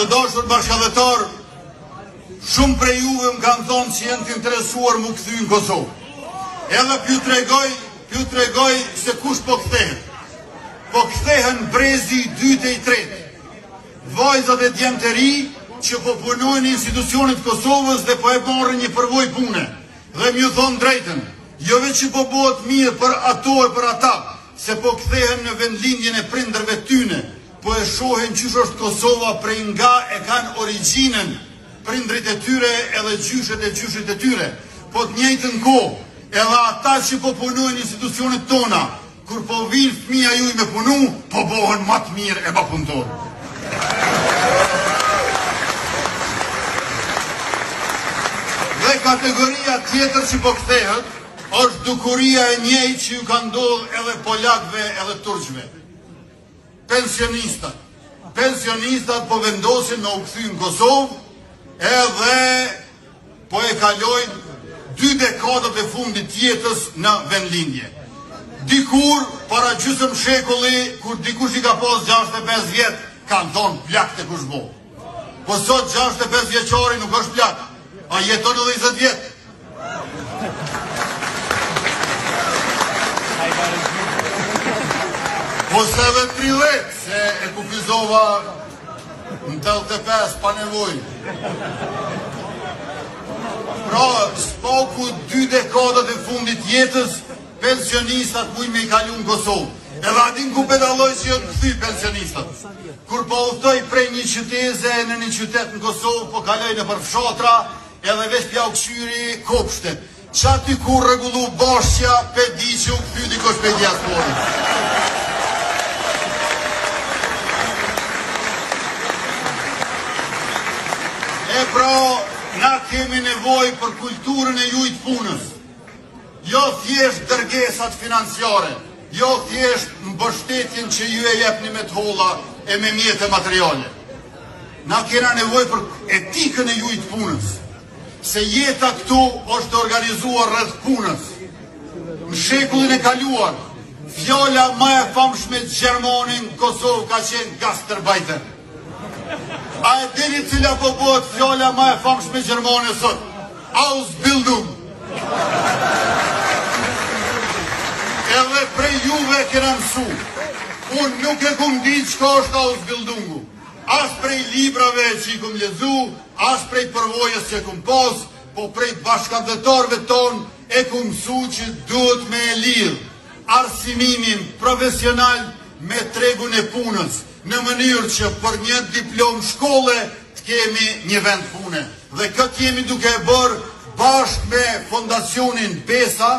Të dashur bashkëdhetar, shumë prej juve më kanë thonë që jenë të interesuar më këthy në Kosovë. Edhe pju tregoj se kush po kthehet. Po kthehen brezi i dytë e i tretë. Vajzat e djemë të ri që po punojnë institucionit Kosovës dhe po e marrë një përvoj pune. Dhe m'ju thonë drejten, jo veç që po bëhet mirë për ato e për ata, se po kthehen në vendlindjen e prindërve tyne, po e shohin qysh është Kosova prej nga e kanë origjinën prindrit e tyre edhe gjyshet e tyre. Po të njëjtën kohë, edhe ata që po punojnë institucionet tona, kur po vinë fëmija juj me punu, po bohen më të mirë e më punëtorë. Dhe kategoria tjetër që po kthehet, është dukuria e njëjtë që ju ka ndodhur edhe polakëve edhe turqëve. Pensionistat po vendosin me u kthy në Kosovë, edhe po e kalojnë 2 dekadat e fundit të jetës në vendlindje. Dikur, para gjysmë shekulli, kur dikush i ka pas 65 vjet, kanë thonë plak të kush bo. Po sot 65 vjeqari nuk është plak, a jeton edhe 20 vjet. Po se edhe 30, se e kufizova në 85 pa nevoj. Pra, s'paku 2 dekadat e fundit jetës, pensionistat mujnë me i kalu në Kosovë. Edhe adin ku pedaloj që jënë këthy pensionistat. Kur po uftoj prej një qyteze në një qytet në Kosovë, po kaloj në për fshatra, edhe veç pja u këshyri kopshtet. Qa ty ku regullu bashkja, pe di që u këthy dikosh pe diasporit. E pra, na kemi nevoj për kulturën e jujt punës. Jo thjesht dërgesat financiare, jo thjesht mbështetjen që ju e jepni me të holla e me mjete materiale. Na kena nevoj për etikën e jujt punës, se jeta këtu është organizuar rreth punës. Në shekullin e kaluar, fjala më e famshme Gjermanin Kosovë ka qenë Gastarbeiter. A e dini cila po bëhet fjala më e famshme Gjermanin sot? Ausbildung. Edhe prej juve kena mësu. Unë nuk e kum di çka është Ausbildungu. As prej librave që i kum lezu, as prej përvojës që kum pas, po prej bashkëdhetarëve ton e kum mësu që duhet me e lidh arsimimin profesional me tregun e punës, në mënyrë që për një diplom shkolle të kemi një vend pune. Dhe këtë jemi duke e bërë bashkë me fondacionin PESA,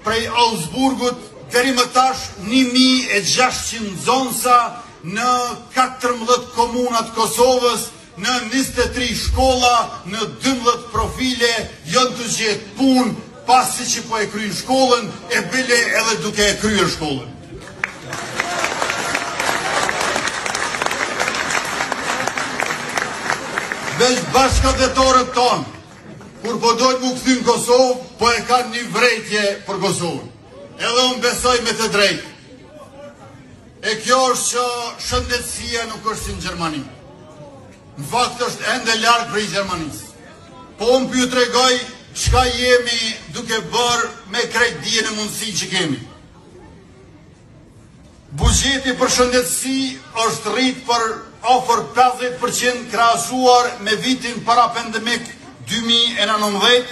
prej Augsburgut, deri më tash 1600 zonësa në 14 komunat Kosovës, në 23 shkolla, në 12 profile, jënë të gjetë punë, pasi që po e kryin shkollën, e bile edhe duke e kryer shkollën. Veç bashkëdhetarët tonë, kur po dojnë mu këthy në Kosovë, po e kanë një vrejtje për Kosovën. Edhe unë besoj me të drejtë. E kjo është që shëndetësia nuk është si në Gjermani. Në fakt është ende largë prej Gjermanisë. Po unë pju tregoj çka jemi duke bërë me krejt dijen e mundësi që kemi. Buxheti për shëndetësi është rrit për ofër 50% krahasuar me vitin para pandemik 2019,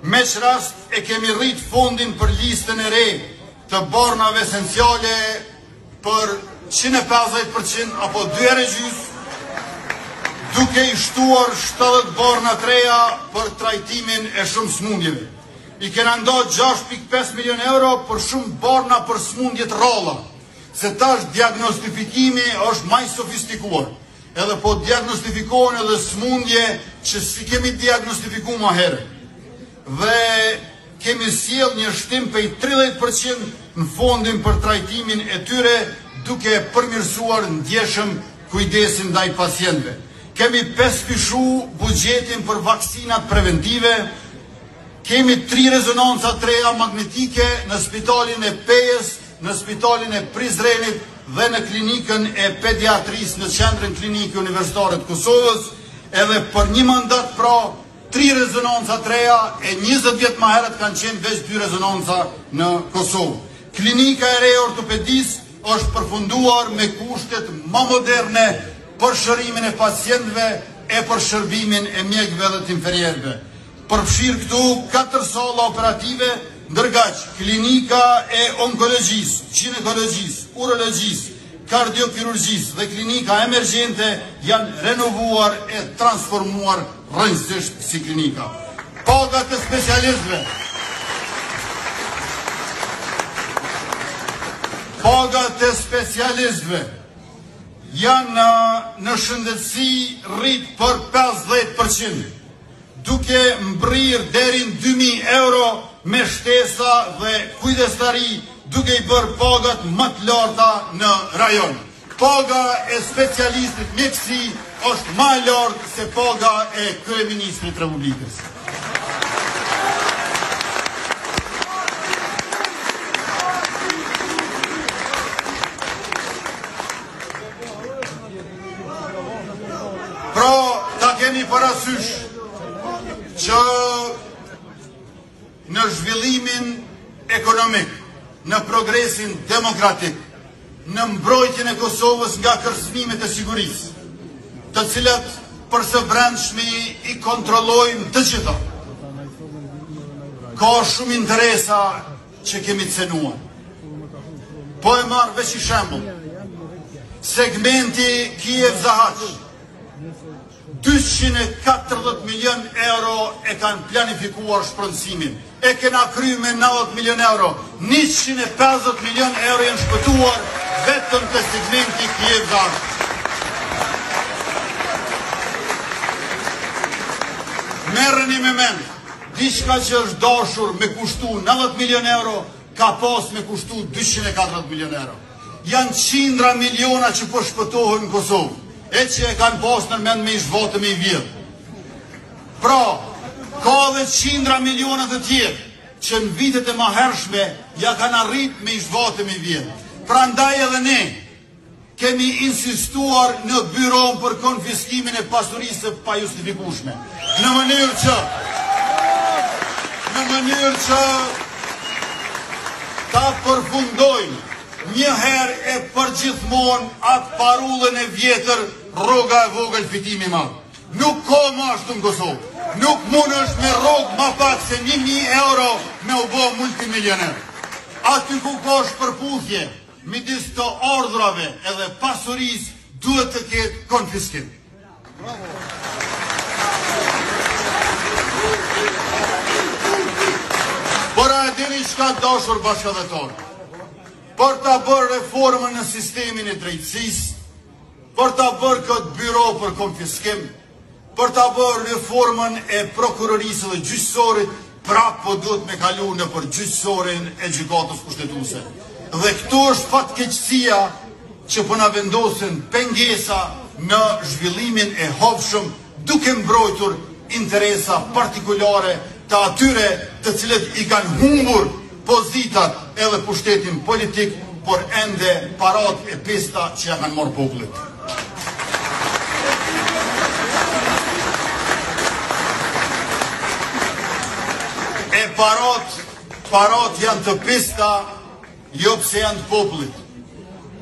me që rast e kemi rrit fondin për listën e re të bornave esenciale për 150% apo 2,5, duke i shtuar 70 borna të reja për trajtimin e shumë smundjeve. I kena ndodhur 6,5 milion euro për shumë borna për smundjet rrolla, se tash diagnostifikimi është maj sofistikuar. Edhe po diagnostifikohen edhe smundje që si kemi diagnostifiku ma herë. Dhe kemi sjell një shtim prej 30% në fondin për trajtimin e tyre, duke përmirësuar ndjeshëm kujdesin ndaj pacientëve. Kemi pespishu buxhetin për vaksinat preventive, kemi 3 rezonanca të reja magnetike në spitalin e Pejës, në spitalin e Prizrenit dhe në klinikën e pediatrisë në qendrën klinike universitare të Kosovës, edhe për një mandat pra 3 rezonanca të reja e 20 vjet më herët kanë qenë veç 2 rezonanca në Kosovë. Klinika e re ortopedisë është përfunduar me kushtet më moderne për shërimin e pacientëve e për shërbimin e mjekëve dhe të inferierëve. Përfshirë këtu 4 salla operative, ndërkaq klinika e onkologjisë, ginekologjisë, urologjisë, kardiokirurgjisë dhe klinika emergjente janë renovuar e transformuar rrënjësisht si klinika. Pagat e specialistëve. Pagat e specialistëve janë në shëndetësi rrit për 50%, duke mbrirë deri në 2.000 euro me shtesa dhe kujdestari, duke i bërë pagat më të larta në rajon. Paga e specialistit mjekësi është më e lartë se paga e kryeministrit Republikës. Pra, ta keni parasysh që në zhvillimin ekonomik, në progresin demokratik, në mbrojtjen e Kosovës nga kërcënimet e sigurisë, të cilat për së brendshmi i kontrollojmë të gjitha. Ka shumë interesa që kemi të cenuar. Po e marrë veç i shembull, segmenti Kijev-Zahaq, 240 milion euro e kanë planifikuar shpërndësimin. E kena kry me 90 milion euro. 150 milion euro janë shpëtuar vetëm të segmenti Kiev-Zahaq. Merreni me mend, diçka që është dashur me kushtu 90 milion euro, ka pas me kushtu 240 milion euro. Janë qindra miliona që po shpëtohen në Kosovë, e që e kanë pas në mend me i zhvatë me i vjetë. Pra, ka dhe qindra milionat të tjerë, që në vitet e mahershme ja kanë arrit me i zhvatë me i vjetë. Pra ndaj edhe ne, kemi insistuar në byron për konfiskimin e pasurisë pa justifikushme. Në mënyrë që ta përfundojnë njëherë e përgjithmonë atë parullën e vjetër rroga e vogël fitimi madh. Nuk ka më ashtu në Kosovë. Nuk mund është me rrogë ma pak se 1.000 euro me u bë multimilioner. Aty ku ka shpërputhje midis të ordrave edhe pasurisë duhet të ketë konfiskim. Por a e dini çka dashur bashkëdhetarë? Për ta bërë reformën në sistemin e drejtësisë, për ta bërë këtë byro për konfiskim, për ta bërë reformën e prokurorisë dhe gjyqësorit, prapë po duhet me kalu në për gjyqësorin e gjykatës kushtetuese. Dhe këtu është fatkeqësia që po na vendosin pengesa në zhvillimin e hovshëm, duke mbrojtur interesa partikulare të atyre të cilët i kanë humbur pozitat edhe pushtetin politik, por ende parat e pesta që ja kanë morë popullit. E parat janë të pesta, jo pse janë të popullit,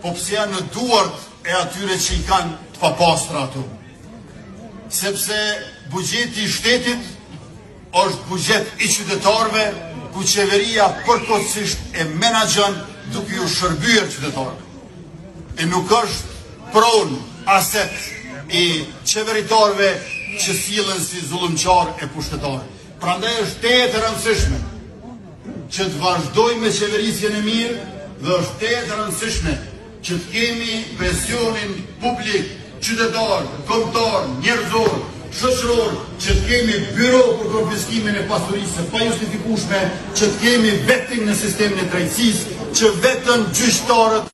po pse janë në duart e atyre që i kanë të papastra ato. Sepse bugjeti i shtetit është bugjet i qytetarëve, ku qeveria përkohësisht e menaxhon duke ju shërbyer qytetarëve. E nuk është pronë aset i qeveritarëve që sillen si zullumqar e pushtetar. Prandaj është tetë e rëndësishme që të vazhdojmë me qeverisjen e mirë dhe është tetë e rëndësishme që të kemi presionin publik, qytetar, kombëtar, njerëzor, shoqëror, që të kemi byro për konfiskimin e pasurisë pa justifikueshme, që të kemi vetëm në sistemin e drejtësisë, që vetëm gjyqtarët